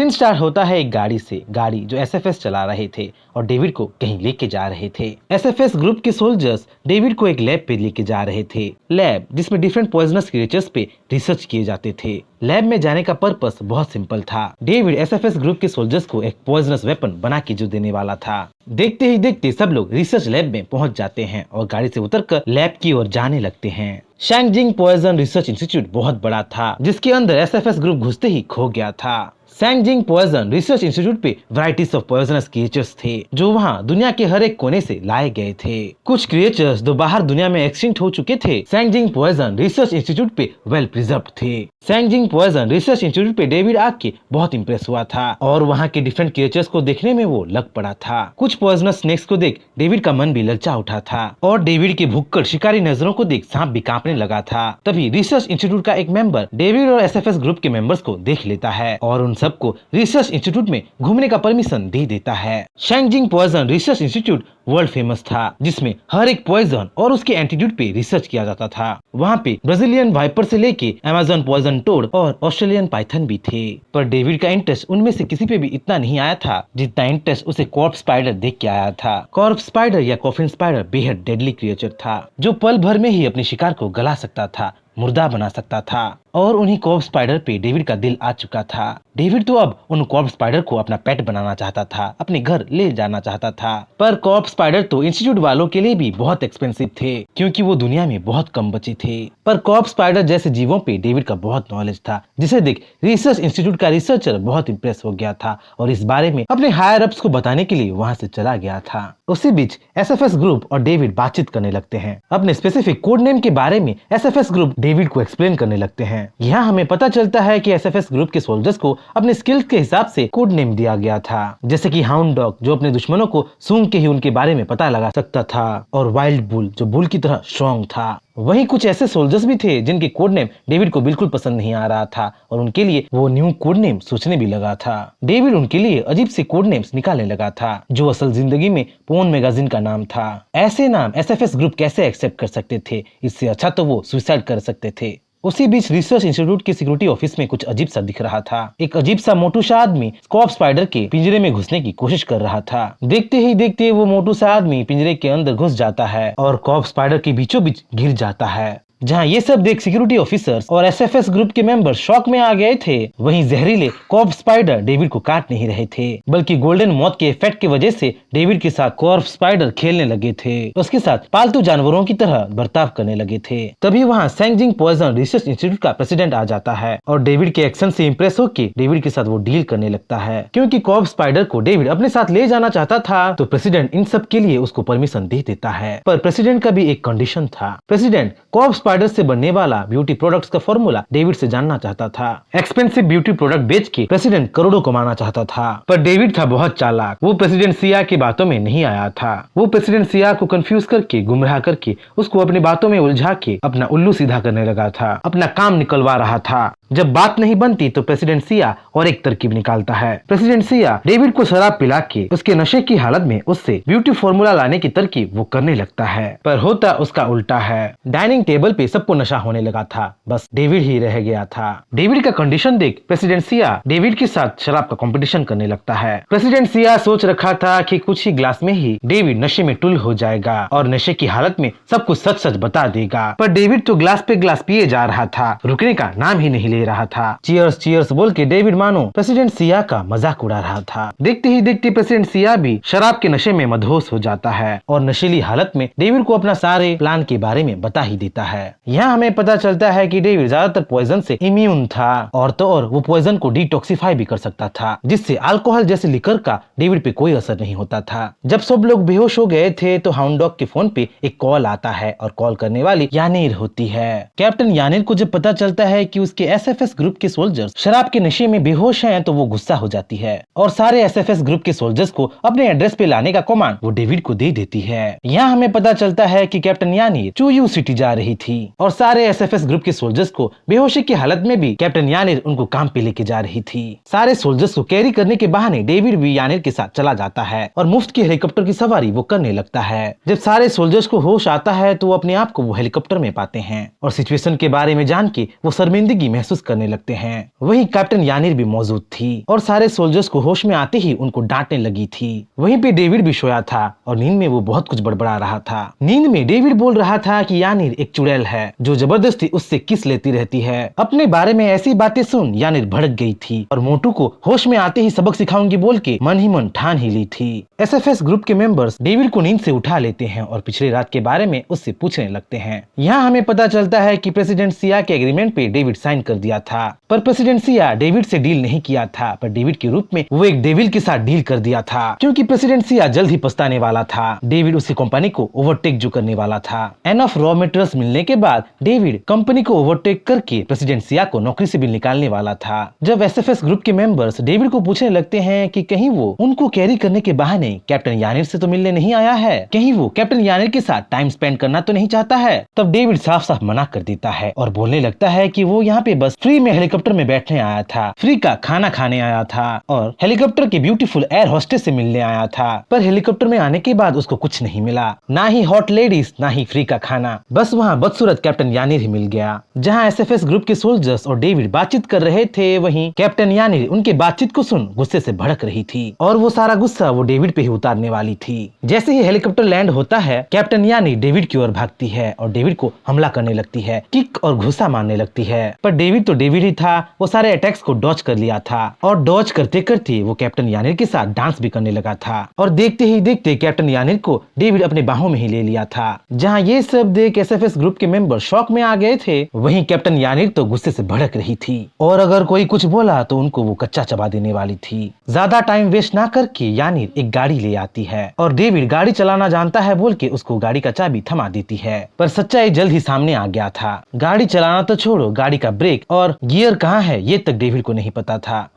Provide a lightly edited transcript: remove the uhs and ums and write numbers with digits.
Scene start होता है एक गाड़ी से, गाड़ी जो एसएफएस चला रहे थे और डेविड को कहीं लेके जा रहे थे। एसएफएस ग्रुप के सोल्जर्स डेविड को एक लैब पे लेके जा रहे थे, लैब जिसमें डिफरेंट पॉइजनस क्रिएचर्स पे रिसर्च किए जाते थे। लैब में जाने का पर्पस बहुत सिंपल था, डेविड एसएफएस ग्रुप के सोल्जर्स को एक पॉइजनस वेपन बना के जो देने वाला था। देखते ही देखते सब लोग रिसर्च लैब में पहुंच जाते हैं और गाड़ी से उतरकर लैब की ओर जाने लगते हैं। शैंगजिंग पॉइजन रिसर्च इंस्टीट्यूट बहुत बड़ा था, जिसके अंदर एसएफएस ग्रुप घुसते ही खो गया था। शैंगजिंग पॉइजन रिसर्च इंस्टीट्यूट पे वैरायटीज ऑफ पॉइजनस क्रिएचर्स थे जो वहाँ दुनिया के हर एक कोने से लाए गए थे। कुछ क्रिएचर्स जो बाहर दुनिया में एक्सटिंक्ट हो चुके थे, शैंगजिंग पॉइजन रिसर्च इंस्टीट्यूट पे वेल प्रिजर्व्ड थे। शैंगजिंग पॉइजन रिसर्च इंस्टीट्यूट पे डेविड आके बहुत इंप्रेस हुआ था और वहाँ के डिफरेंट क्रिएचर्स को देखने में वो लग पड़ा था। कुछ पॉइजनस स्नेक्स को देख डेविड का मन भी ललचा उठा था और डेविड के भुक्कड़ शिकारी नजरों को देख सांप भी कांपने लगा था। तभी रिसर्च इंस्टीट्यूट का एक मेंबर डेविड और एसएफएस ग्रुप के मेंबर्स को देख लेता है और उन सबको रिसर्च इंस्टीट्यूट में घूमने का परमिशन दे देता है। शैंगजिंग poison research institute world famous था, जिसमें हर एक पॉइजन और उसके एंटीट्यूड पे रिसर्च किया जाता था। वहाँ पे ब्राजीलियन वाइपर से लेके अमेज़न पॉइजन टोड और ऑस्ट्रेलियन पाइथन भी थे, पर डेविड का इंटरेस्ट उनमें से किसी पे भी इतना नहीं आया था जितना इंटरेस्ट उसे कॉर्प्स स्पाइडर देख के आया था। कॉर्प्स स्पाइडर या कॉफिन स्पाइडर बेहद डेडली क्रिएचर था जो पल भर में ही अपने शिकार को गला सकता था, मुर्दा बना सकता था और उन्हीं कॉर्प्स स्पाइडर पे डेविड का दिल आ चुका था। डेविड तो अब उन कॉर्प्स स्पाइडर को अपना पेट बनाना चाहता था, अपने घर ले जाना चाहता था। पर कॉर्प्स स्पाइडर तो इंस्टीट्यूट वालों के लिए भी बहुत एक्सपेंसिव थे क्योंकि वो दुनिया में बहुत कम बचे थे। पर कॉर्प्स स्पाइडर जैसे जीवों पे डेविड का बहुत नॉलेज था, जिसे देख रिसर्च इंस्टीट्यूट का रिसर्चर बहुत इंप्रेस हो गया था और इस बारे में अपने हायर अप्स को बताने के लिए वहाँ से चला गया था। उसी बीच एसएफएस ग्रुप और डेविड बातचीत करने लगते हैं। अपने स्पेसिफिक कोड नेम के बारे में एसएफएस ग्रुप डेविड को एक्सप्लेन करने लगते हैं। यहाँ हमें पता चलता है कि एसएफएस ग्रुप के सोल्जर्स को अपने स्किल्स के हिसाब से कोड नेम दिया गया था, जैसे कि हाउंड डॉग जो अपने दुश्मनों को सूंघ के ही उनके बारे में पता लगा सकता था और वाइल्ड बुल जो बुल की तरह स्ट्रॉन्ग था। वहीं कुछ ऐसे सोल्जर्स भी थे जिनके कोड नेम डेविड को बिल्कुल पसंद नहीं आ रहा था और उनके लिए वो न्यू कोड नेम सोचने भी लगा था। डेविड उनके लिए अजीब से कोड नेम्स निकालने लगा था जो असल जिंदगी में पोर्न मैगजीन का नाम था। ऐसे नाम एसएफएस ग्रुप कैसे एक्सेप्ट कर सकते थे? इससे अच्छा तो वो सुसाइड कर सकते थे। उसी बीच रिसर्च इंस्टीट्यूट के सिक्योरिटी ऑफिस में कुछ अजीब सा दिख रहा था। एक अजीब सा मोटू सा आदमी कॉर्प्स स्पाइडर के पिंजरे में घुसने की कोशिश कर रहा था। देखते ही देखते वो मोटू सा आदमी पिंजरे के अंदर घुस जाता है और कॉर्प्स स्पाइडर के बीचों बीच गिर जाता है। जहां ये सब देख सिक्योरिटी ऑफिसर्स और एसएफएस ग्रुप के मेंबर शॉक में आ गए थे। वहीं जहरीले कॉर्प्स स्पाइडर डेविड को काट नहीं रहे थे, बल्कि गोल्डन मौत के इफेक्ट की वजह से डेविड के साथ कॉर्प्स स्पाइडर खेलने लगे थे, उसके साथ पालतू जानवरों की तरह बर्ताव करने लगे थे। तभी वहां शैंगजिंग पॉइजन रिसर्च इंस्टीट्यूट का प्रेसिडेंट आ जाता है और डेविड के एक्शन से इंप्रेस होकर डेविड के साथ वो डील करने लगता है। क्योंकि कॉर्प्स स्पाइडर को डेविड अपने साथ ले जाना चाहता था तो प्रेसिडेंट इन सब के लिए उसको परमिशन दे देता है। पर प्रेसिडेंट का भी एक कंडीशन था। प्रेसिडेंट कॉर्प्स स्पाइडर से बनने वाला ब्यूटी प्रोडक्ट्स का फॉर्मूला डेविड से जानना चाहता था। एक्सपेंसिव ब्यूटी प्रोडक्ट बेच के प्रेसिडेंट करोड़ों कमाना चाहता था, पर डेविड था बहुत चालाक। वो प्रेसिडेंट सिया की बातों में नहीं आया था। वो प्रेसिडेंट सिया को कंफ्यूज करके, गुमराह करके, उसको अपनी बातों में उलझा के अपना उल्लू सीधा करने लगा था, अपना काम निकलवा रहा था। जब बात नहीं बनती तो प्रेसिडेंट सिया और एक तरकीब निकालता है। प्रेसिडेंट सिया डेविड को शराब पिला के उसके नशे की हालत में उससे ब्यूटी फॉर्मूला लाने की तरकीब वो करने लगता है, पर होता उसका उल्टा है। डाइनिंग टेबल पे सबको नशा होने लगा था, बस डेविड ही रह गया था। डेविड का कंडीशन देख प्रेसिडेंट सिया डेविड के साथ शराब का कंपटीशन करने लगता है। प्रेसिडेंट सिया सोच रखा था कि कुछ ही ग्लास में ही डेविड नशे में टुल हो जाएगा और नशे की हालत में सब कुछ सच सच बता देगा, पर डेविड तो ग्लास पे ग्लास पिए जा रहा था, रुकने का नाम ही नहीं ले रहा था। चीयर्स चीयर्स बोल के डेविड मानो प्रेसिडेंट सिया का मजाक उड़ा रहा था। देखते ही देखते प्रेसिडेंट सिया भी शराब के नशे में मदहोश हो जाता है और नशीली हालत में डेविड को अपना सारे प्लान के बारे में बता ही देता है। यहाँ हमें पता चलता है कि डेविड ज्यादातर पॉइजन से इम्यून था और तो और वो पॉइजन को डिटॉक्सिफाई भी कर सकता था, जिससे अल्कोहल जैसे लिकर का डेविड पे कोई असर नहीं होता था। जब सब लोग बेहोश हो गए थे तो हाउंड डॉग के फोन पे एक कॉल आता है और कॉल करने वाली यानीर होती है। कैप्टन यानीर को जब पता चलता है कि उसके एसएफएस ग्रुप के सोल्जर्स शराब के नशे में बेहोश हैं तो वो गुस्सा हो जाती है और सारे एसएफएस ग्रुप के सोल्जर्स को अपने एड्रेस पे लाने का कमांड वो डेविड को दे देती है। यहाँ हमें पता चलता है कि कैप्टन यानीर चूयू सिटी जा रही थी थी और सारे एसएफएस ग्रुप के सोल्जर्स को बेहोशी की हालत में भी कैप्टन यानिर उनको काम पे लेके जा रही थी। सारे सोल्जर्स को कैरी करने के बहाने डेविड भी यानिर के साथ चला जाता है और मुफ्त की हेलीकॉप्टर की सवारी वो करने लगता है। जब सारे सोल्जर्स को होश आता है तो वो अपने आप को वो हेलीकॉप्टर में पाते हैं और सिचुएशन के बारे में जान के वो शर्मिंदगी महसूस करने लगते हैं। वहीं कैप्टन यानिर भी मौजूद थी और सारे सोल्जर्स को होश में आते ही उनको डांटने लगी थी। वहीं पे डेविड भी सोया था और नींद में वो बहुत कुछ बड़बड़ा रहा था। नींद में डेविड बोल रहा था कि यानिर एक चुड़ैल है जो जबरदस्ती उससे किस लेती रहती है। अपने बारे में ऐसी बातें सुन यानिर भड़क गई थी और मोटू को होश में आते ही सबक सिखाऊंगी बोल के मन ही मन ठान ही ली थी। एसएफएस ग्रुप के मेंबर्स डेविड को नींद से उठा लेते हैं और पिछली रात के बारे में उससे पूछने लगते हैं। यहाँ हमें पता चलता है कि प्रेसिडेंट सिया के एग्रीमेंट पे डेविड साइन कर दिया था, पर प्रेसिडेंट सिया डेविड से डील नहीं किया था, पर डेविड के रूप में वो एक डेविल के साथ डील कर दिया था क्योंकि प्रेसिडेंट सिया जल्द ही पछताने वाला था। डेविड उसकी कंपनी को ओवरटेक जो करने वाला था। एनफ रॉ मटेरियल्स मिलने के बाद डेविड कंपनी को ओवरटेक करके प्रेसिडेंट सिया को नौकरी से भी निकालने वाला था। जब एसएफएस ग्रुप के मेंबर्स डेविड को पूछने लगते हैं कि कहीं वो उनको कैरी करने के बहाने कैप्टन यानिर से तो मिलने नहीं आया है, कहीं वो कैप्टन यानिर के साथ टाइम स्पेंड करना तो नहीं चाहता है, तब डेविड साफ साफ मना कर देता है और बोलने लगता है कि वो यहाँ पे बस फ्री में हेलीकॉप्टर में बैठने आया था, फ्री का खाना खाने आया था और हेलीकॉप्टर की ब्यूटीफुल एयर होस्टेस से मिलने आया था। पर हेलीकॉप्टर में आने के बाद उसको कुछ नहीं मिला, ना ही हॉट लेडीज ना ही फ्री का खाना, बस वहाँ बदसूरत कैप्टन यानिर ही मिल गया। जहाँ एसएफएस ग्रुप के सोल्जर्स और डेविड बातचीत कर रहे थे वहीं कैप्टन यानिर उनके बातचीत को सुन गुस्से से भड़क रही थी और वो सारा गुस्सा वो डेविड पे ही उतारने वाली थी। जैसे ही हेलीकॉप्टर लैंड होता है कैप्टन यानिर डेविड की ओर भागती है और डेविड को हमला करने लगती है, किक और घुसा मारने लगती है। पर डेविड तो डेविड ही था, वो सारे अटैक्स को डॉज कर लिया था और डॉज करते करते वो कैप्टन यानिर के साथ डांस भी करने लगा था और देखते ही देखते कैप्टन यानिर को डेविड अपने बाहों में ही ले लिया था। जहाँ ये सब देख एसएफएस ग्रुप के मेंबर शॉक में आ गए थे, वहीं कैप्टन यानिर तो गुस्से से भड़क रही थी और अगर कोई कुछ बोला तो उनको वो कच्चा चबा देने वाली थी। ज्यादा टाइम वेस्ट ना करके यानिर एक गाड़ी ले आती है और डेविड गाड़ी चलाना जानता है बोल के उसको गाड़ी का चाबी थमा देती है। पर सच्चाई जल्द ही सामने आ गया था। गाड़ी चलाना तो छोड़ो, गाड़ी का ब्रेक और गियर कहाँ है ये तक डेविड को नहीं पता था।